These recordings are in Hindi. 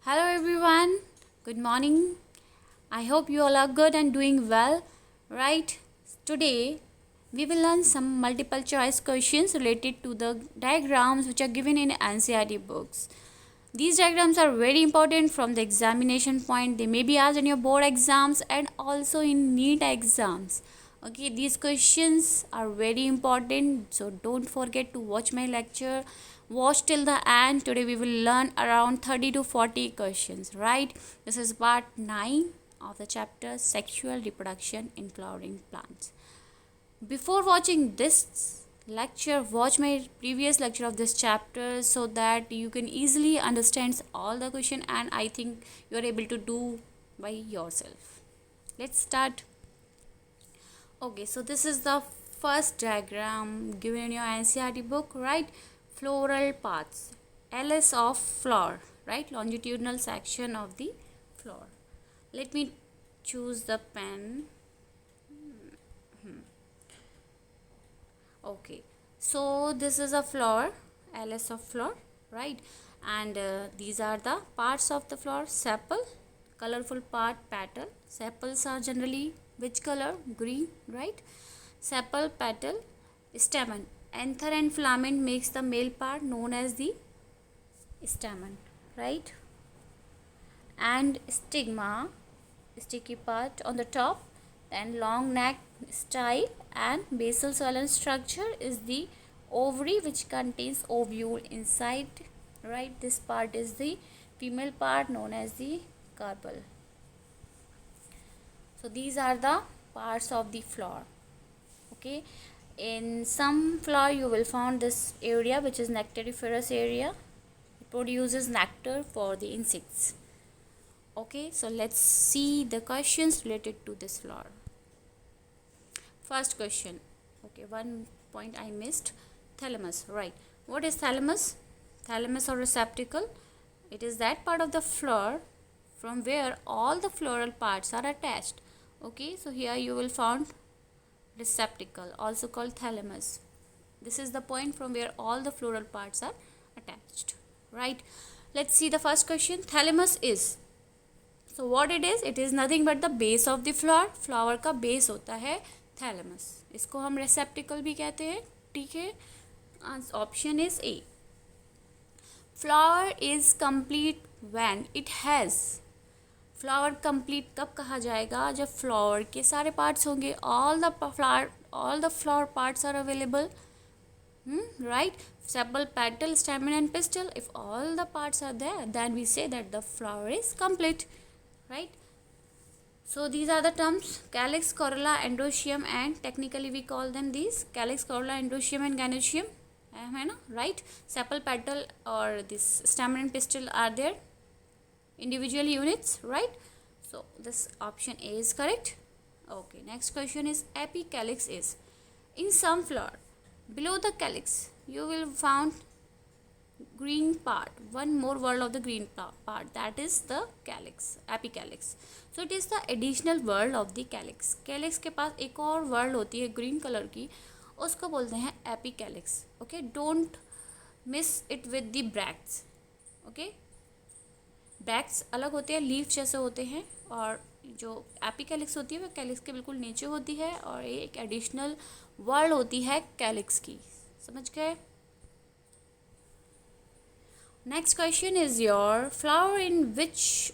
Hello everyone, good morning. I hope you all are good and doing well, right? Today we will learn some multiple choice questions related to the diagrams which are given in NCERT books. These diagrams are very important from the examination point. They may be asked in your board exams and also in NEET exams. Okay, these questions are very important, so don't forget to watch my lecture. Watch till the end. Today we will learn around 30 to 40 questions, right? This is part 9 of the chapter Sexual Reproduction in Flowering Plants. Before watching this lecture, watch my previous lecture of this chapter so that you can easily understand all the question, and I think you are able to do by yourself. Let's start. Okay, so this is the first diagram given in your NCERT book, right? Floral paths, LS of flower, right? Longitudinal section of the flower. Let me choose the pen. Okay, so this is a flower, LS of flower, right? And these are the parts of the flower: sepal, colorful part, petal. Sepals are generally which color? Green, right? Sepal, petal, stamen. Anther and filament makes the male part known as the stamen, right? And stigma, sticky part on the top, then long neck style, and basal swollen structure is the ovary which contains ovule inside, right? This part is the female part known as the carpel. So these are the parts of the flower. Okay, in some flower you will find this area which is nectariferous area. It produces nectar for the insects. Okay, so let's see the questions related to this flower. First question. Okay, one point I missed. Thalamus, right? What is thalamus? Thalamus or receptacle? It is that part of the flower from where all the floral parts are attached. Okay, so here you will find receptacle, also called thalamus. This is the point from where all the floral parts are attached, right? Let's see the first question. Thalamus is, so what it is nothing but the base of the flower. Flower का बेस होता है थैलेमस, इसको हम रेसेप्टिकल भी कहते हैं, ठीक है. Option is A. Flower is complete when it has. Flower complete कब कहा जाएगा? जब फ्लावर के सारे पार्ट्स होंगे. All the flower parts are available, right? Sepal, petal, stamen and pistil. If all the parts are there, then we say that the flower is complete, right? So these are the terms: calyx, corolla, endoecium, and technically we call them these calyx, corolla, endoecium and gynoecium, है ना, right? Sepal, petal or this stamen and pistil are their individual units, right? So this option A is correct. Okay, next question is apicalyx is, in some flower below the calyx you will found green part, one more word of the green part, that is the calyx, apicalyx. So it is the additional word of the calyx. calyx के पास एक और word होती है green color की, उसको बोलते हैं apicalyx. Okay, don't miss it with the bracts. Okay, bracts अलग होते हैं, लीफ जैसे होते हैं, और जो एपिकैलिक्स होती है वो कैलिक्स के बिल्कुल नीचे होती है, और ये एक एडिशनल वर्ड होती है कैलिक्स की. समझ गए? Next question is your flower in which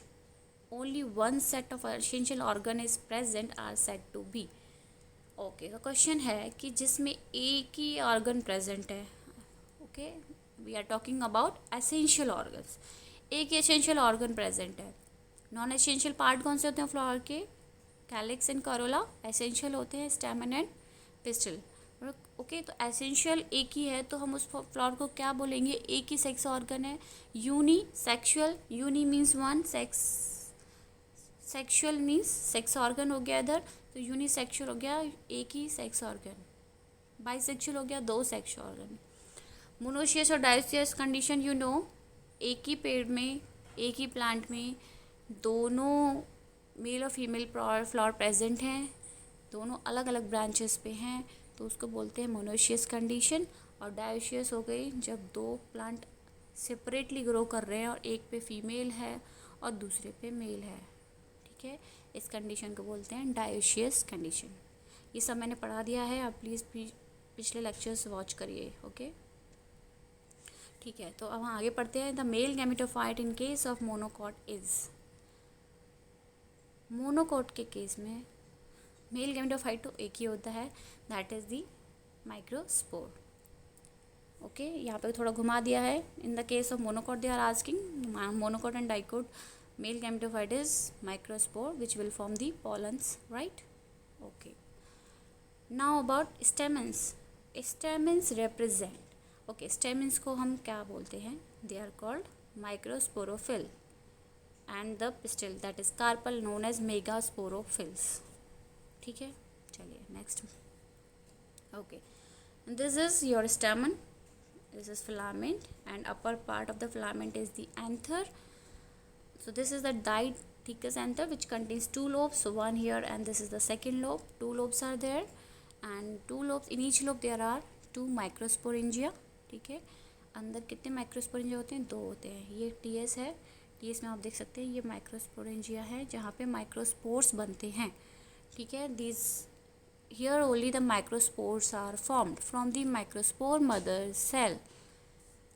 only one set of essential organ is present are said to be. Okay, का क्वेश्चन है कि जिसमें एक ही ऑर्गन प्रेजेंट है. Okay, we are talking about essential organs. एक एसेंशियल ऑर्गन प्रेजेंट है. नॉन एसेंशियल पार्ट कौन से होते हैं फ्लावर के? Calyx and Corolla. एसेंशियल होते हैं स्टैमेन एंड पिस्टिल. ओके, तो एसेंशियल एक ही है तो हम उस फ्लावर को क्या बोलेंगे? एक ही सेक्स ऑर्गन है. Unisexual. Uni means one, sex sexual means sex organ हो गया इधर, तो यूनी सेक्शुअल हो गया एक ही सेक्स ऑर्गन. बाइसेक्शुअल हो गया दो सेक्स ऑर्गन. मोनोशियस और डायोसियस कंडीशन यू नो, एक ही पेड़ में, एक ही प्लांट में दोनों मेल और फीमेल फ्लावर प्रेजेंट हैं, दोनों अलग अलग ब्रांचेस पे हैं, तो उसको बोलते हैं मोनोशियस कंडीशन. और डायोशियस हो गई जब दो प्लांट सेपरेटली ग्रो कर रहे हैं और एक पे फीमेल है और दूसरे पे मेल है, ठीक है। इस कंडीशन को बोलते हैं डायोशियस कंडीशन। ये सब मैंने पढ़ा दिया है, आप प्लीज़ पिछले लेक्चर्स वॉच करिए, ओके, ठीक है। तो अब हम आगे पढ़ते हैं। The male gametophyte in case of monocot is, monocot के केस में मेल गैमेटोफाइट तो एक ही होता है, that is the microspore, okay. यहाँ पे थोड़ा घुमा दिया है। In the case of monocot they are asking monocot and dicot male gametophyte is microspore which will form the pollens, right, okay. Now about stamens. Stamens represent, okay, stamens को हम क्या बोलते हैं, they are called microsporophyll and the pistil that is carpel known as megasporophylls, ठीक है। चलिए next, okay, this is your stamen, this is filament and upper part of the filament is the anther. So this is the diathecous anther which contains two lobes, so one here and this is the second lobe, two lobes are there and two lobes, in each lobe there are two microsporangia, ठीक है। अंदर कितने माइक्रोस्पोरेंजिया होते हैं, दो होते हैं। ये टीएस है, टीएस में आप देख सकते हैं ये माइक्रोस्पोरेंजिया है जहाँ पे माइक्रोस्पोर्स बनते हैं, ठीक है। This here only the microspores are formed from the microspore mother cell.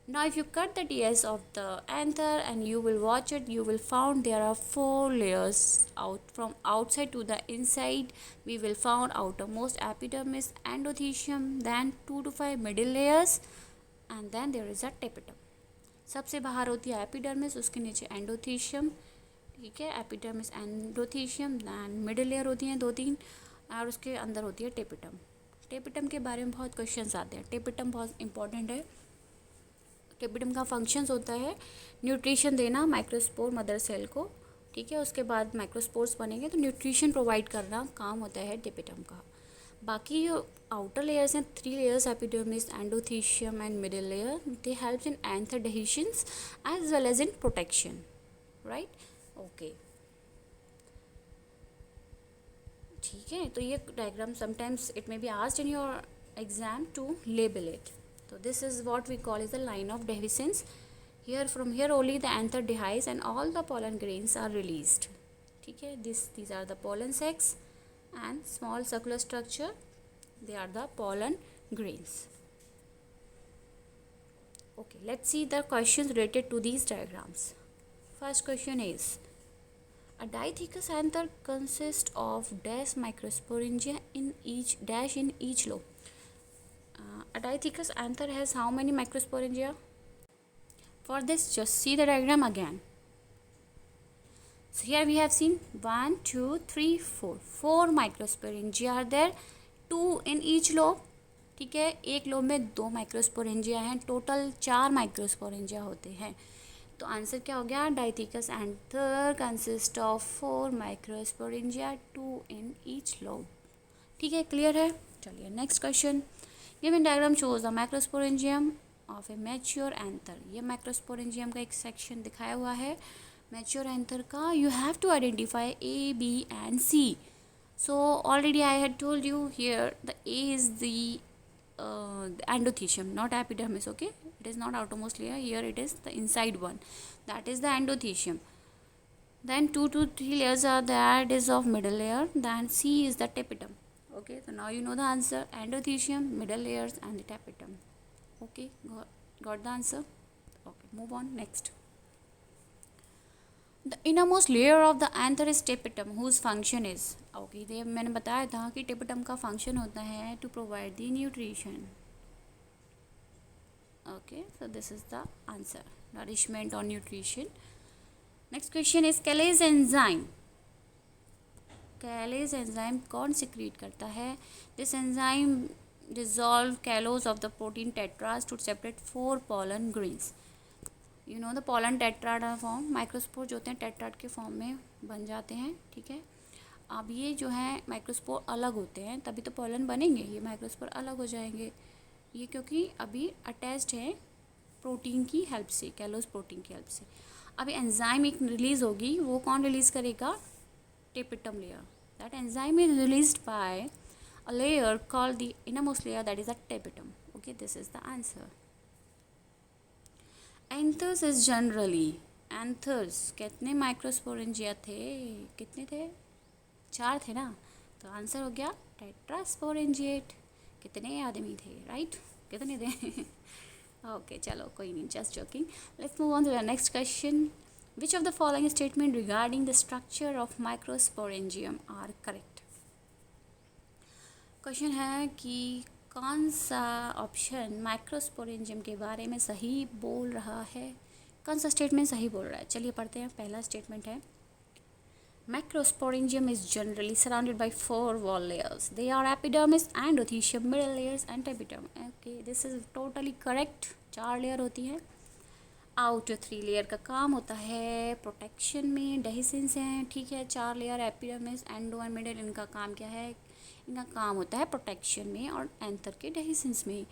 Now if you cut the TS of the anther and you will watch it, you will found there are 4 layers out from outside to the inside. We will found outermost epidermis, endothelium, then 2 to 5 middle layers and then there is a tapetum. सबसे बाहर होती है एपिडर्मिस, उसके नीचे एंडोथीशियम, ठीक है, epidermis endothecium, then middle layer होती हैं 2-3 और उसके अंदर होती है टेपिटम। टेपिटम के बारे में बहुत क्वेश्चंस आते हैं, टेपिटम बहुत इंपॉर्टेंट है। टेपिटम का फंक्शंस होता है न्यूट्रिशन देना माइक्रोस्पोर मदर सेल को, ठीक है। उसके बाद माइक्रोस्पोर्स बनेंगे तो न्यूट्रिशन प्रोवाइड करना काम होता है टेपिटम का। बाकी जो आउटर लेयर्स हैं 3 layers, epidermis, endothecium and middle layer, they helps in anther dehiscence as well as in protection, right, okay, ठीक है। तो ये diagram sometimes it may be asked in your exam to label it. तो this is what we call is the line of dehiscence. Here from here only the anther dehisce and all the pollen grains are released, ठीक है। These are the pollen sex and small circular structure, they are the pollen grains, okay। Let's see the questions related to these diagrams. First question is, a diathecous anther consists of dash microsporangia in each lobe. A diathecous anther has how many microsporangia? For this just see the diagram again. So here we have seen 1 2 3 4 microsporangia are there, 2 in each lobe, ठीक है। एक लोब में 2 माइक्रोस्पोरेंजिया हैं, टोटल 4 माइक्रोस्पोरेंजिया होते हैं। तो आंसर क्या हो गया, dithecous anther consist of 4 microsporangia, 2 in each lobe, ठीक है, क्लियर है। चलिए next question. Given diagram shows the microsporangium of a mature anther. ये माइक्रोस्पोरेंजियम का एक सेक्शन दिखाया हुआ है मैच्योर एंथर का। You have to identify A B and C. So already I had told you here the A is the endothelium, not epidermis, okay, it is not outermost layer, here it is the inside one, that is the endothelium. Then 2 to 3 layers are that is of middle layer, then C is the tapetum, okay। So now you know the answer, endothelium, middle layers and the tapetum, okay, got the answer, okay, move on next. The innermost layer of the anther is tapetum whose function is, okay, ये मैंने बताया था कि tapetum का function होता है to provide the nutrition, okay, so this is the answer, nourishment or nutrition. Next question is Calais enzyme. Calais enzyme कौन secrete करता है? This enzyme dissolve callose of the protein tetras to separate 4 pollen grains. You know the pollen tetrad form, microspore जो होते हैं टेट्राड के फॉर्म में बन जाते हैं, ठीक है। अब ये जो है माइक्रोस्पोर अलग होते हैं तभी तो पोलन बनेंगे, ये माइक्रोस्पोर अलग हो जाएंगे, ये क्योंकि अभी अटैच्ड है प्रोटीन की हेल्प से, कैलोस प्रोटीन की हेल्प से। अभी एंजाइम एक रिलीज़ होगी, वो कौन रिलीज़ करेगा, tapetum layer, that enzyme is released by a layer called the innermost layer, that is the tapetum, okay, this is the answer. Anthers is generally, anthers कितने माइक्रोस्पोरेंजिया थे, कितने थे, 4 थे ना, तो आंसर हो गया टेट्रास्पोरेंजिएट। कितने आदमी थे, राइट, कितने थे ओके चलो कोई नहीं, just joking. Let's move on to the next question. Which of the following statement regarding the structure of microsporangium are correct. Question है कि कौन सा ऑप्शन माइक्रोस्पोरेंजियम के बारे में सही बोल रहा है, कौन सा स्टेटमेंट सही बोल रहा है। चलिए पढ़ते हैं। पहला स्टेटमेंट है Macrosporangium is generally surrounded by 4 wall layers. They are epidermis, endothelium, middle layers and epidermis. Okay, this is totally correct. 4 layer होती है। आउटर 3 लेयर का काम होता है प्रोटेक्शन में, डेहिसेंस हैं, ठीक है। 4 layer epidermis, endo and middle, इनका काम क्या है, इनका काम होता है प्रोटेक्शन में और एंथर के डेहिसेंस में।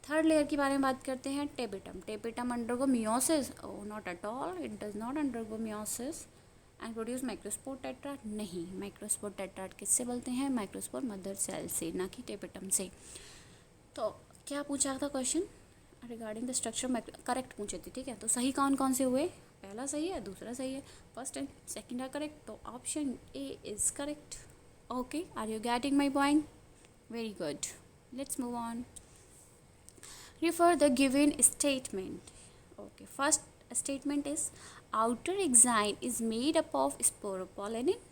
थर्ड लेयर के बारे में बात करते हैं, tapetum. Tapetum undergo meiosis, oh not at all, it does not undergo meiosis and produce microspore tetrad. नहीं, माइक्रोस्पोर टेट्राड किससे बोलते हैं, माइक्रोस्पोर मदर सेल से, ना कि टेपिटम से। तो क्या पूछा था question regarding the structure, correct पूछे थे, ठीक है। तो सही कौन कौन से हुए, पहला सही है, दूसरा सही है, first and second are correct, तो option A is correct. Okay, are you getting my point, very good. Let's move on. Refer the given statement. Okay, first statement is outer exine is made up of sporopollenin.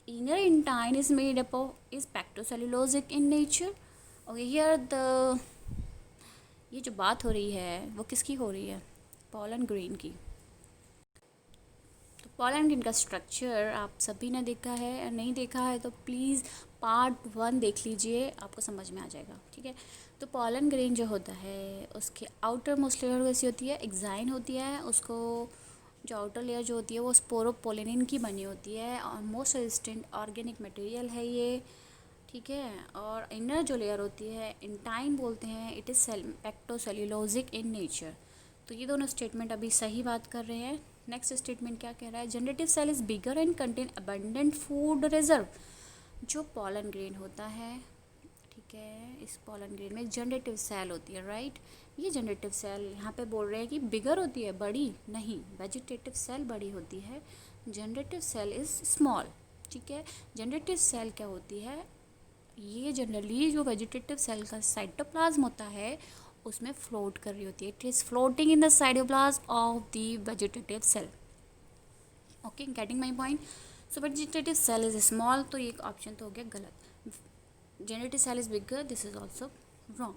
Inner intine is made up of is pectocellulosic in nature. Okay, here the ये जो बात हो रही है वो किसकी हो रही है, पॉलन ग्रेन की। तो पॉलन ग्रेन का स्ट्रक्चर आप सभी ने देखा है, और नहीं देखा है तो प्लीज़ पार्ट 1 देख लीजिए, आपको समझ में आ जाएगा, ठीक है। तो पॉलन ग्रेन जो होता है उसके आउटर मोस्ट लेयर कैसी होती है, एक्साइन होती है। उसको जो आउटर लेयर जो होती है वो स्पोरोपोलिनिन की बनी होती है और मोस्ट रेजिस्टेंट ऑर्गेनिक मटेरियल है ये, ठीक है। और इनर जो लेयर होती है इंटाइन बोलते हैं, इट इज़ पेक्टोसेल्यूलोजिक इन नेचर। तो ये दोनों स्टेटमेंट अभी सही बात कर रहे हैं। नेक्स्ट स्टेटमेंट क्या कह रहा है, generative cell is bigger and contain abundant food reserve. जो पॉलन ग्रेन होता है, ठीक है, इस पॉलन ग्रेन में जनरेटिव सेल होती है, राइट। ये जनरेटिव सेल यहाँ पे बोल रहे हैं कि बिगर होती है, बड़ी नहीं, वेजिटेटिव सेल बड़ी होती है, जनरेटिव सेल इज़ स्मॉल, ठीक है। जनरेटिव सेल क्या होती है, ये जनरली जो वेजिटेटिव सेल का साइटोप्लाज्म होता है उसमें फ्लोट कर रही होती है, it is floating in the cytoplasm of the vegetative cell. Okay, getting my point. So vegetative cell is small, तो ये ऑप्शन तो हो गया गलत। Generative cell is bigger, this is also wrong.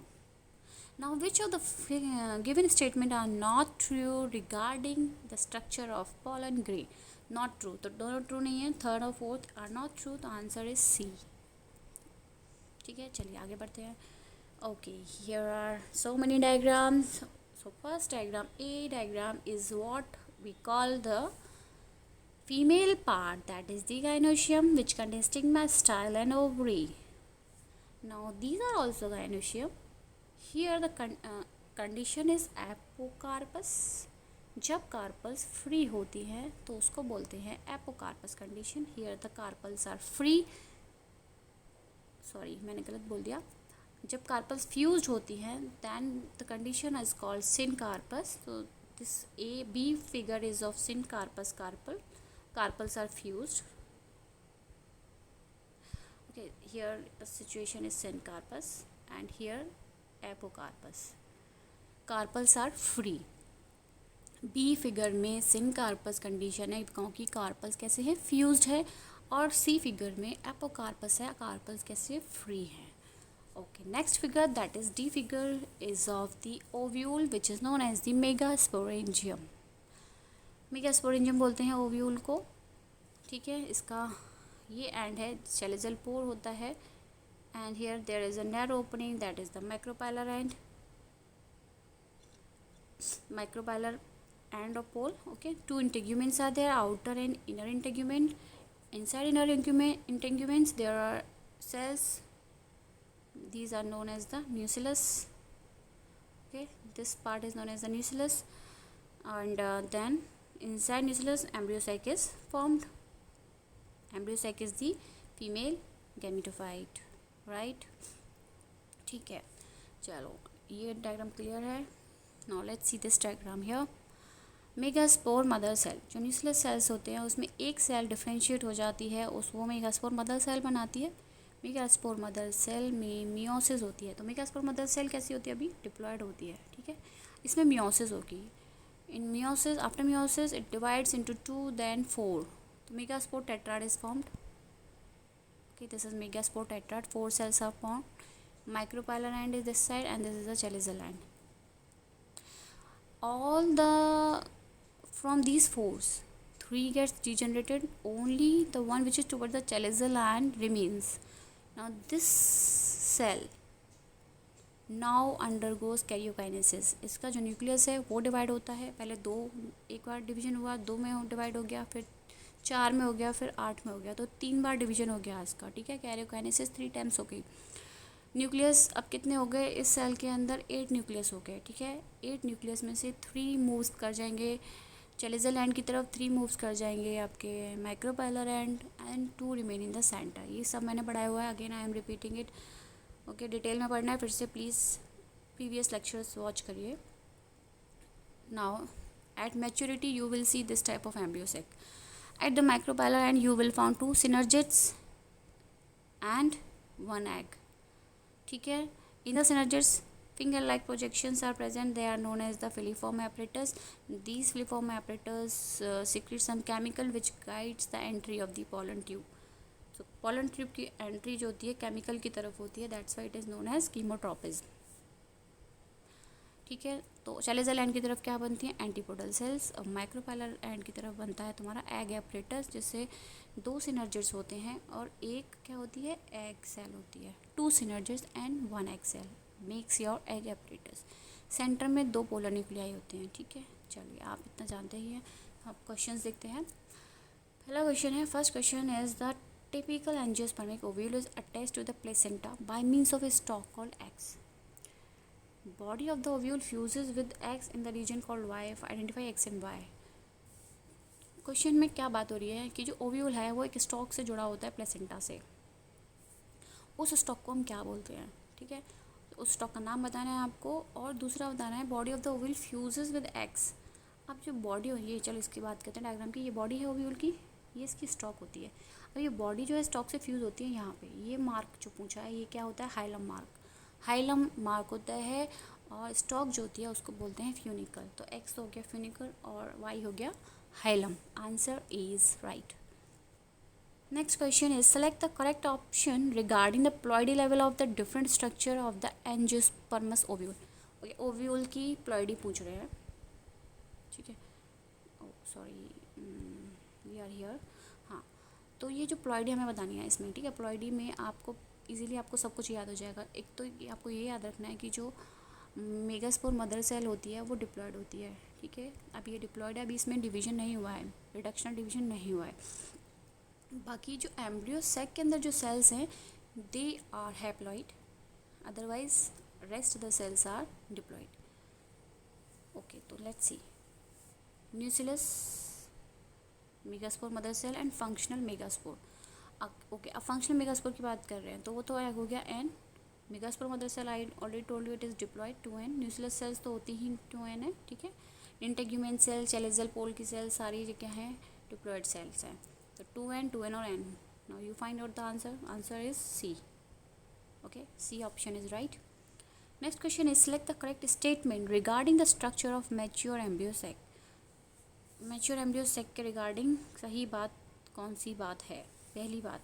Now which of the given statement are not true regarding the structure of pollen grain? Not true, तो दोनों true नहीं है, थर्ड और फोर्थ are not true, तो आंसर is C, ठीक है। चलिए आगे बढ़ते हैं। Okay, here are so many diagrams. So first diagram, A diagram is what we call the female part, that is the gynoecium, which contains stigma, style and ovary. Now these are also gynoecium. Here the condition is apocarpus. जब कार्पल्स फ्री होती हैं तो उसको बोलते हैं apocarpous condition. Here the carpels are free, sorry मैंने गलत बोल दिया, जब कार्पल्स फ्यूज्ड होती हैं then the condition is called syncarpous. तो this A B figure is of syncarpous carpel, carpels are fused. Okay, here the situation is syncarpus and here apocarpus. Carpels are free. B figure में सिनकार्पस कंडीशन है क्योंकि कार्पल्स कैसे हैं, फ्यूज्ड है, और C फिगर में एपोकार्पस है, कार्पल्स कैसे फ्री हैं। Okay, next figure that is D figure is of the ovule which is known as the megasporangium. Megasporangium बोलते हैं ओव्यूल को, ठीक है। इसका ये एंड है, चैलेजल पोर होता है, and here there is a narrow opening that is the micropylar end, micropylar end of pole. Okay, 2 integuments are there, outer and inner integument. Inside inner integuments there are cells, these are known as the nucellus. Okay, this part is known as the nucellus, and then inside nucellus embryo sac is formed. Embryo sac is the female gametophyte, right, ठीक है। चलो ये डायग्राम क्लियर है। Now let's see this diagram here. Megaspore mother cell, जो न्यूक्लियस सेल्स होते हैं उसमें एक सेल डिफ्रेंशिएट हो जाती है, वो मेगास्पोर मदर सेल बनाती है। मेगास्पोर मदर सेल में मियोसिस होती है। तो मेगास्पोर मदर सेल कैसी होती है, अभी डिप्लॉयड होती है, ठीक है। इसमें मियोसिस होगी। इन meiosis, after meiosis it divides into 2 then 4. तो megaspore tetrad is formed. Okay, this is megaspore tetrad. 4 cells are formed. Micropylar end is this side and this is the chaliceal end. All the from these 4s, 3 gets degenerated. Only the one which is toward the chaliceal end remains. Now this cell now undergoes karyokinesis. इसका जो न्यूक्लियस है वो डिवाइड होता है। पहले 2, एक बार डिवीजन हुआ, 2 में डिवाइड हो गया, फिर 4 में हो गया, फिर 8 में हो गया। तो 3 बार डिवीजन हो गया इसका, ठीक है। कैरियोकाइनेसिस 3 टाइम्स हो गई। न्यूक्लियस अब कितने हो गए इस सेल के अंदर, 8 न्यूक्लियस हो गए, ठीक है। 8 न्यूक्लियस में से 3 मूव्स कर जाएंगे चैलिज़ल एंड की तरफ, 3 मूव्स कर जाएंगे आपके micropylar and 2 remain in the centre. ये सब मैंने पढ़ाया हुआ है, again I am repeating it. Okay, detail में पढ़ना है फिर से प्लीज़ प्रीवियस लेक्चर्स वॉच करिए। Now at maturity you will see this type of embryo sac. At the micropylar end, you will found 2 synergids and 1 egg. ठीक है। In the synergids, finger-like projections are present. They are known as the filiform apparatus. These filiform apparatus secrete some chemical which guides the entry of the pollen tube. So pollen tube की entry जो होती है chemical की तरफ होती है. That's why it is known as chemotropism. ठीक है। तो चैलिज़ल एंड की तरफ क्या बनती है, एंटीपोडल सेल्स। और माइक्रोपाइलर एंड की तरफ बनता है तुम्हारा एग एपरेटस, जिससे 2 सिनर्जिड्स होते हैं और एक क्या होती है, एग सेल होती है। 2 synergids and 1 egg cell makes your egg apparatus. Centre में 2 पोलर न्यूक्लियाई होते हैं, ठीक है। चलिए आप इतना जानते ही हैं। आप क्वेश्चन देखते हैं। पहला क्वेश्चन है, first question is the typical angiospermic ovule is attached to the placenta by means of a stalk called eggs. Body of the ovule fuses with eggs in the region called Y. Identify X and Y. Question में क्या बात हो रही है कि जो ओव्यूल है वो एक स्टॉक से जुड़ा होता है प्लेसेंटा से। उस स्टॉक को हम क्या बोलते हैं, ठीक है। तो उस स्टॉक का नाम बताना है आपको, और दूसरा बताना है body of the ovule fuses with eggs. अब जो बॉडी हो, ये चलो इसकी बात करते हैं डायग्राम की। ये बॉडी है ओव्यूल की, ये इसकी स्टॉक होती है। अब ये बॉडी जो है स्टॉक से फ्यूज़ होती है यहाँ पे। ये मार्क जो पूछा है ये क्या होता है, हाइलम मार्क। हाइलम मार्क होता है, और स्टॉक जो होती है उसको बोलते हैं फ्यूनिकल। तो एक्स हो गया फ्यूनिकल और वाई हो गया hilum. Answer is right. Next question is select the correct option regarding the ploidy level of the different structure of the angiosperms ovule. Okay, ovule की प्लॉइडी पूछ रहे हैं, ठीक है। Sorry, we are here. हाँ, तो ये जो प्लॉइडी हमें बतानी है इसमें, ठीक है। प्लॉइडी में आपको इजीली आपको सब कुछ याद हो जाएगा। एक तो आपको ये याद रखना है कि जो मेगास्पोर मदर सेल होती है वो डिप्लॉयड होती है, ठीक है। अब ये डिप्लॉयड है, अभी इसमें डिवीजन नहीं हुआ है, रिडक्शनल डिवीजन नहीं हुआ है। बाकी जो एम्ब्रियो सेक के अंदर जो सेल्स हैं they are haploid, otherwise rest the cells are diploid. Okay, तो let's see nucleus, megaspore mother cell and functional megaspore. Okay, अब फंक्शनल मेगास्पोर की बात कर रहे हैं तो वो तो हो गया N. Megaspore mother cell I already told you it is diploid 2n। Nucleus cells तो होती ही 2n है, ठीक है। इंटेग्यूमेंट सेल, चैलिज़ल पोल की सेल सारी जो क्या हैं डिप्लॉयड सेल्स हैं। तो 2n और n। Now you find out the answer. Answer is C. Okay, C option is right. Next question is select the correct statement regarding the structure of mature embryo sac. Mature embryo sac के रिगार्डिंग सही बात कौन सी बात है। पहली बात,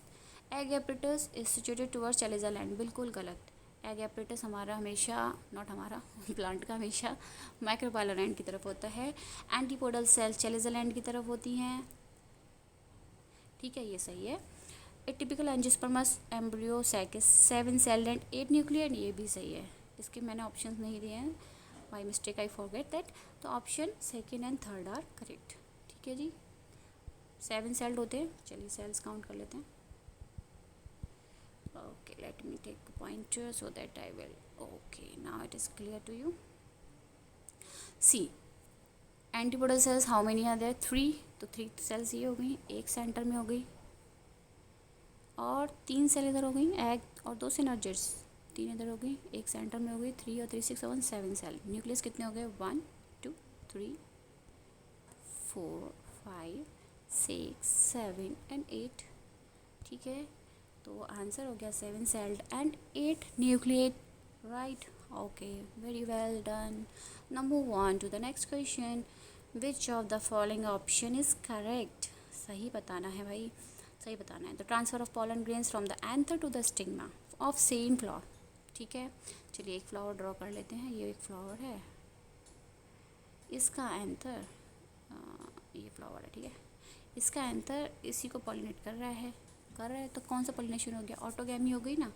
egg apparatus is situated towards chalazal end. बिल्कुल गलत। एग एपरेटस हमारा हमेशा, नॉट हमारा, प्लांट का हमेशा माइक्रोपाइलर एंड की तरफ होता है। एंटीपोडल सेल्स चैलिज़ल एंड की तरफ होती हैं, ठीक है, ये सही है। A typical angiosperms embryo sac is 7 celled and 8 nucleated, ये भी सही है। इसके मैंने ऑप्शन नहीं दिए हैं, by mistake I forget that. तो option second and third are correct, ठीक है जी। 7 सेल्ड होते हैं, चलिए सेल्स काउंट कर लेते हैं। Okay, let me take a pointer so that I will. Okay, now it is clear to you. See, antibody cells how many are there? 3. तो 3 cells ये हो गई, एक सेंटर में हो गई और 3 सेल इधर हो गई, एग और 2 सिनर्जिड्स, 3 इधर हो गई, एक सेंटर में हो गई, 3 और 3 6 7 सेल। न्यूक्लियस कितने हो गए? 1 2 3 4 5 6 7 एंड 8। ठीक है, तो आंसर हो गया 7 celled and 8 nucleate, right. Okay, very well done. Now move on to the next question. Which of the following option is correct? सही बताना है भाई, सही बताना है। The transfer of pollen grains from the anther to the stigma of same flower. ठीक है, चलिए एक फ्लावर ड्रॉ कर लेते हैं। ये एक फ्लावर है, इसका एंथर, ये फ्लावर है, ठीक है, इसका एंथर इसी को पॉलिनेट कर रहा है, तो कौन सा पॉलिनेशन हो गया? ऑटोगैमी हो गई ना,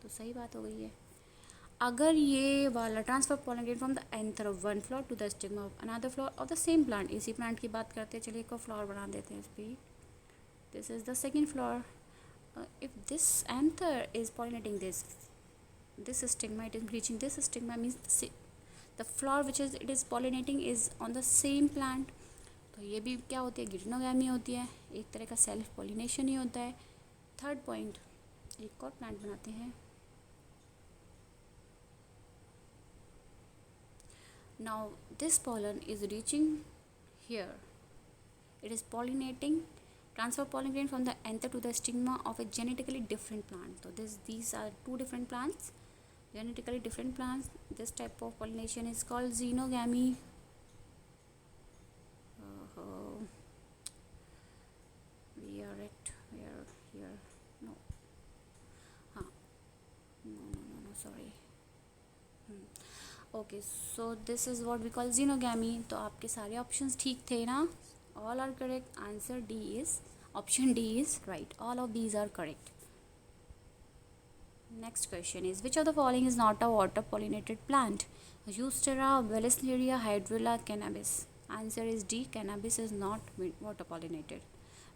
तो सही बात हो गई है। अगर ये वाला transfer pollen grain from the anther of one flower to the stigma of another flower of the same plant, इसी प्लांट की बात करते हैं। चलिए एक और फ्लावर बना देते हैं इस पर। This is the second flower. If this anther is pollinating this stigma, it is reaching this stigma, means the flower which is it is pollinating is on the same plant। तो ये भी क्या होती है? गिरनोगैमी होती है, एक तरह का सेल्फ पॉलिनेशन ही होता है। थर्ड पॉइंट, एक और प्लांट बनाते हैं। Now this pollen is reaching here, it is pollinating, transfer pollen grain from the anther to the stigma of a genetically different plant। So these are two different plants, genetically different plants. This type of pollination is called xenogamy। We are at where here? No, हाँ, no, sorry। Okay, so this is what we call xenogamy। तो आपके सारे ऑप्शंस ठीक थे ना? All are correct. Answer D is, option D is right. All of these are correct. Next question is which of the following is not a water pollinated plant? Zostera, Vallisneria, Hydrilla, Cannabis. Answer is D, Cannabis is not water pollinated.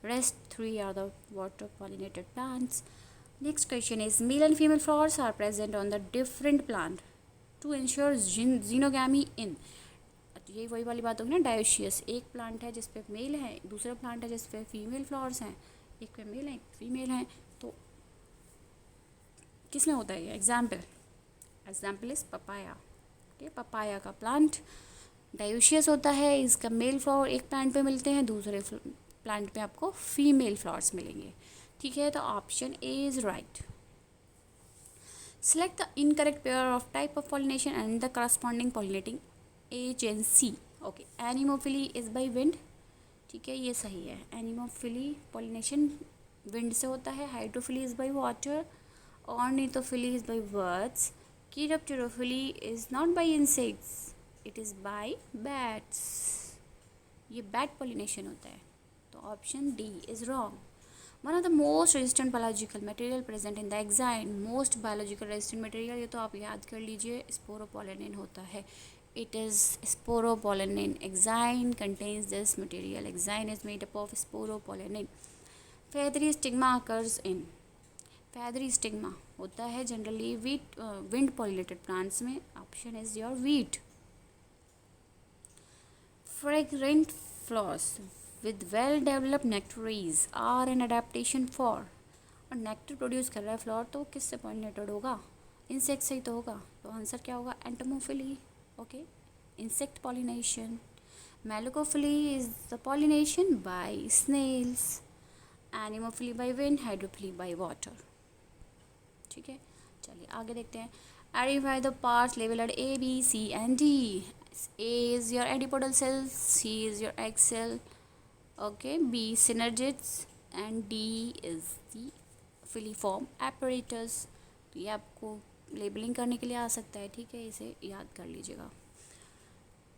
Rest 3 are the water pollinated plants. Next question is male and female flowers are present on the different plant to ensure xenogamy in। ये वही वाली बात होगी ना, डायोशियस। एक प्लांट है जिसपे मेल है, दूसरा प्लांट है जिसपे फीमेल फ्लावर्स हैं, एक पे मेल है एक फीमेल हैं, तो किस में होता है ये? Example is papaya. Okay, papaya का प्लांट डायोशियस होता है, इसका मेल फ्लावर एक प्लांट पे मिलते हैं, दूसरे प्लांट पे आपको फीमेल फ्लावर्स मिलेंगे। ठीक है, तो option A is right. Select the incorrect pair of type of pollination and the corresponding pollinating agency. Okay, anemophily is by wind. ठीक है, ये सही है। एनिमोफिली पॉलिनेशन विंड से होता है। Hydrophily is by water. Ornithophily is by birds. Chiropterophily is not by insects, it is by bats. ये बैट पॉलिनेशन होता है, तो option D is wrong. One of the most resistant biological material present in the exine, most biological resistant material, ये तो आप याद कर लीजिए, स्पोरोपोलेनिन होता है। It is sporopollenin. Exine contains this material. Exine is made up of sporopollenin. Feathery stigma occurs in, feathery stigma होता है जनरली विंड पॉलिनेटेड प्लांट्स में। Option is your wheat. Fragrant flowers with well developed nectaries are an adaptation for। और नेक्टर प्रोड्यूस कर रहा है फ्लावर, तो किससे पॉलिनेटेड होगा? इंसेक्ट से ही तो होगा। तो आंसर क्या होगा? Entomophily. Okay, insect pollination. Malacophily is the pollination by snails. Anemophily by wind. Hydrophily by water. ठीक है, चलिए आगे देखते हैं। Identify the parts labelled A, B, C and D। A is your antipodal cell, C is your egg cell, okay, B synergids and D is the filiform apparatus। तो ये आपको लेबलिंग करने के लिए आ सकता है, ठीक है, इसे याद कर लीजिएगा।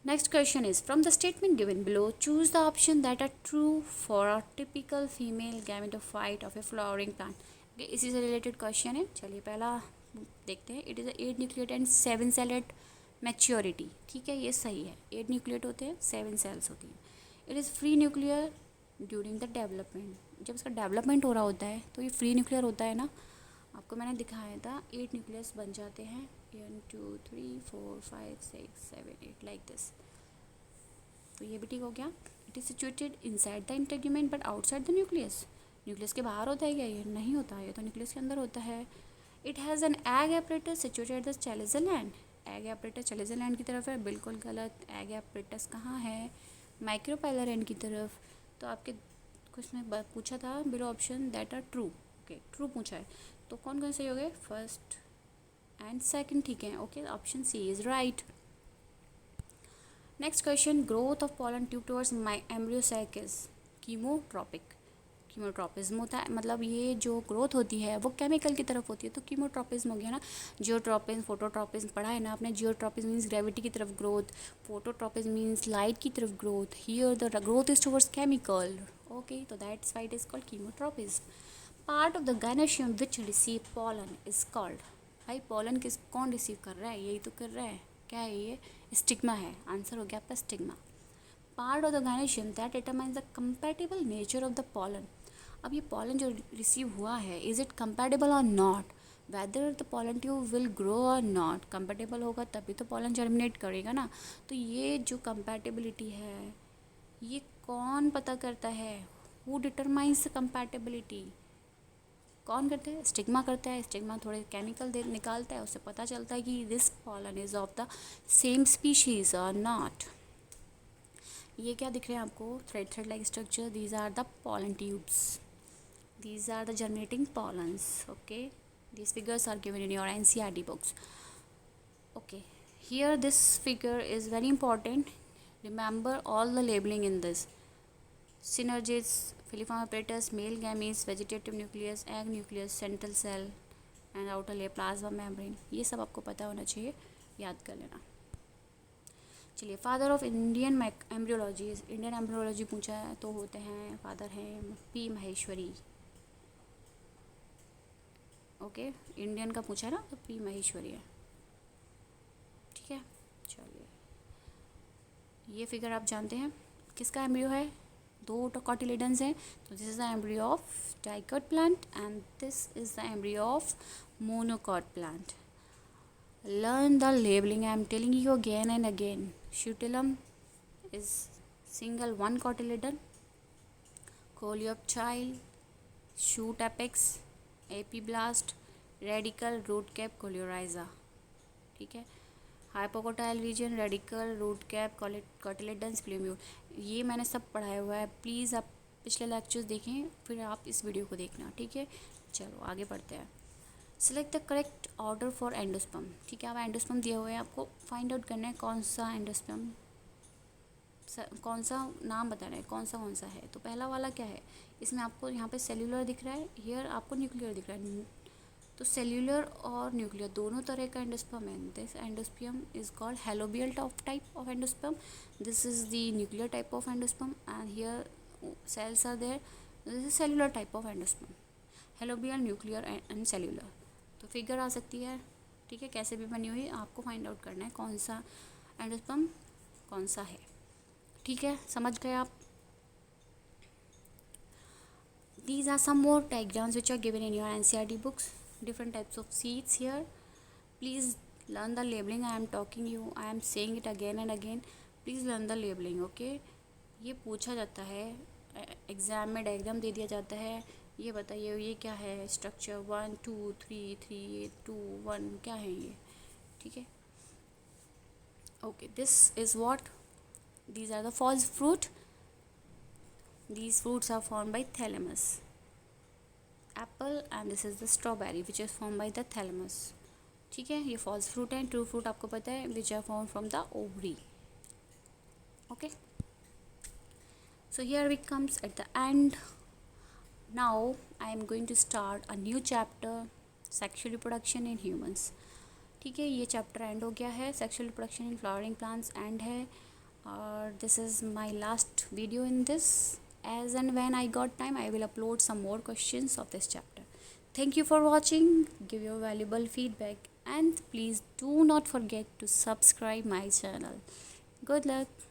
Next question is from the statement given below choose the option that are true for a typical female gametophyte of a flowering plant. इसी से रिलेटेड क्वेश्चन है। चलिए पहला देखते हैं। It is 8 nucleate and 7 cell at maturity. ठीक है, ये सही है। 8 न्यूक्लिएट होते हैं, 7 सेल्स होती हैं। It is free nuclear during the development. जब इसका डेवलपमेंट हो रहा होता है तो ये फ्री न्यूक्लियर होता है ना, आपको मैंने दिखाया था। 8 न्यूक्लियस बन जाते हैं, 1 2 3 4 5 6 7 8 लाइक दिस। तो ये भी ठीक हो गया। It is situated inside the integument but outside the nucleus. Nucleus के बाहर होता है क्या? ये नहीं होता है, ये तो न्यूक्लियस के अंदर होता है। It has an egg apparatus situated at the challenger land. Egg apparatus challenger land की तरफ है, बिल्कुल गलत। एग एपरेटस कहाँ है? माइक्रोपाइलर एंड की तरफ। तो आपके कुछ में पूछा था below option that are true. Okay, true पूछा है, तो कौन कौन सही हो गए? फर्स्ट एंड सेकंड ठीक है। Okay, option C is right. Next question, growth of pollen tube towards my embryo sac is chemotropic. Chemotropism होता है, मतलब ये जो ग्रोथ होती है वो केमिकल की तरफ होती है, तो कीमोट्रॉपिज्म हो गया ना। जियोट्रॉपिज्म, फोटोट्रॉपिज्म पढ़ा है ना आपने। जियोट्रॉपिज्म मीन्स ग्रेविटी की तरफ ग्रोथ, फोटोट्रॉपिज्म मीन्स लाइट की तरफ growth. Here the growth is towards chemical. Okay, तो that's why it is called chemotropism. Part of the gynoecium which receive pollen is called. भाई पॉलन किस कौन रिसीव कर रहा है? यही तो कर रहा है। क्या है ये? स्टिग्मा है। आंसर हो गया आपका stigma. Part of the gynoecium that determines the compatible nature of the pollen. अब ये पॉलन जो रिसीव हुआ है, इज़ इट कंपैटिबल और not, whether the pollen tube will grow और नॉट। कंपैटिबल होगा तभी तो पॉलन जर्मिनेट करेगा ना। तो ये जो कंपैटिबिलिटी है, ये कौन पता करता है? Who determines the compatibility? कौन करता है? स्टिग्मा करता है। स्टिग्मा थोड़े केमिकल दे निकालता है, उससे पता चलता है कि this pollen is of the same species और नॉट। ये क्या दिख रहे हैं आपको? Thread like structure, these are the pollen tubes, these are the germinating pollens. Okay, these figures are given in your NCERT books. Okay, here this figure is very important. Remember all the labeling in this: synergids, filiform apparatus, male gametes, vegetative nucleus, egg nucleus, central cell and outer layer plasma membrane. ये सब आपको पता होना चाहिए, याद कर लेना। चलिए, father of Indian embryology, Indian embryology पूछा है तो होते हैं, फादर हैं पी महेश्वरी। ओके, इंडियन का पूछा है ना, तो पी महेश्वरी है। ठीक है, चलिए, ये फिगर आप जानते हैं किसका एम्ब्रियो है? दो कॉटिलेडन्स हैं, तो this is the embryo of dicot plant and this is the embryo of monocot plant. Learn the labelling, I am telling you again and again. Scutellum is single one cotyledon, coleoptile, shoot apex, epiblast, radical, root cap, coleorhiza। ठीक है, hypocotyl region, radical, root cap, cotyledons, plumule। ये मैंने सब पढ़ाया हुआ है, प्लीज़ आप पिछले लेक्चर्स देखें फिर आप इस वीडियो को देखना। ठीक है, चलो आगे बढ़ते हैं। Select the correct order for endosperm. ठीक है, अब एंडोस्पर्म दिया हुआ है, आपको फाइंड आउट करना है कौन सा एंडोस्पर्म, कौन सा नाम बताना है, कौन सा है। तो पहला वाला क्या है? इसमें आपको यहाँ पे सेल्यूलर दिख रहा है, हियर आपको न्यूक्लियर दिख रहा है। तो सेल्यूलर और न्यूक्लियर दोनों तरह का एंडोस्पर्म है। This endosperm is called helobial type of endosperm. This is the nuclear type of endosperm and here cells are there. This is cellular type of endosperm, helobial, nuclear and cellular. तो फिगर आ सकती है, ठीक है, कैसे भी बनी हुई, आपको फाइंड आउट करना है कौन सा एंडोस्पर्म कौन सा है। ठीक है, समझ गए आप? These are some more diagrams which are given in your NCERT books. Different types of seeds here. Please learn the labeling. I am talking you. I am saying it again and again. Please learn the labeling. Okay? ये पूछा जाता है एग्ज़ाम में, डायग्राम दे दिया जाता है, ये बताइए ये क्या है, स्ट्रक्चर 1 2 3 3 2 1 क्या है ये। ठीक है, okay, this is what, these are the false fruit. These fruits are formed by thalamus, apple, and this is the strawberry which is formed by the thalamus. ठीक है, ये false fruit है। true fruit आपको पता है which are formed from the ovary. Okay, so here we comes at the end. Now I am going to start a new chapter, sexual reproduction in humans. ठीक है, ये चैप्टर एंड हो गया है, sexual reproduction in flowering plants and है, और this is my last video in this. As and when I got time, I will upload some more questions of this chapter. Thank you for watching. Give your valuable feedback and please do not forget to subscribe my channel. Good luck.